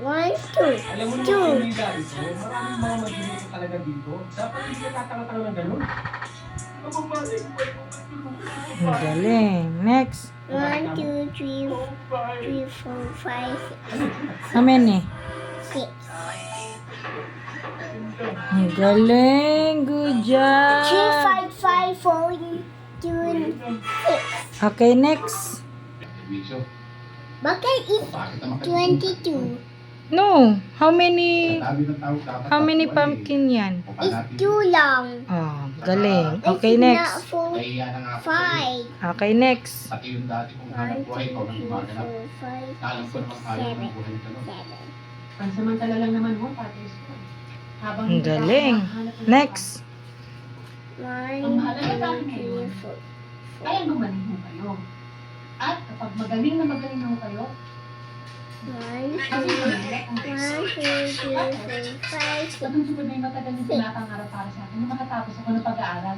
One, two. Alam mo naman yung dati ko, maraming mga magluluto talaga dito. Dapat hindi ka tatanga-tanga ng ganun. Ang galing. Next. 1, 2, 3, 4, 5, How many? 6. Ang galing. Good 3, job. 5, 5, 4, 2, 6. Okay, next. Bakit it's 22? No. How many pumpkin yan? It's too long. Oh, galing. Okay, It's not next. for 5. Okay, next. Pati yung dati kong 1, hanap 2, buhay ko 3, nang gumaganap. 4, 5, Alam ko naman ayaw ng buhay ka nun. 7. Pansamantala lang naman ho, Patrice. Habang Ang galing. Next. 1, Ang mahalaga sa akin 2, ngayon, 3, 4. kaya gumaling ho kayo. At kapag magaling na magaling ho kayo, 1, 2, kasi 1, 2, 3, 4, 5, 6. patuloy may matagal na pinapangarap para sa akin na makatapos ako ng pag-aaral.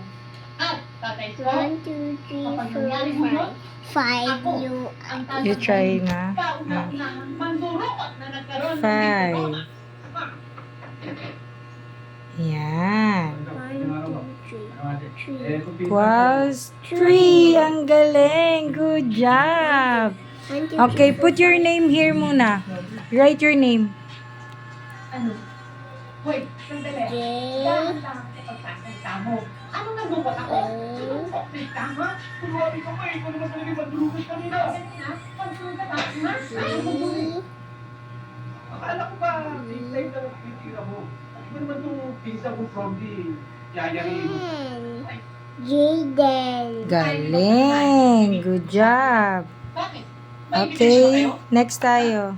At, Tatay Scott, 1, 2, 3, 4, 5. 5 you. You try na. kauna-unahan mandurukot na nagkaroon ng 5. Yan. 1, 2, 3. Equals 3. Ang galing. Good job. 1, 2, Okay, put your name here muna. Write your name. Ano? Wait, sandali. J. Dahan-dahan sa pagsasalita mo. Ano nagukot ako? Wait ka, ha? Kunwari ka pa eh, kung naman talaga madulugan kanina. Pagsunod ka ba, ha? Ano mo E. Akala ko ba, big time na titira mo. Iba naman itong pinsa ko from the yayarin. Jaden. Galing. Good job. Bakit? Okay, next tayo.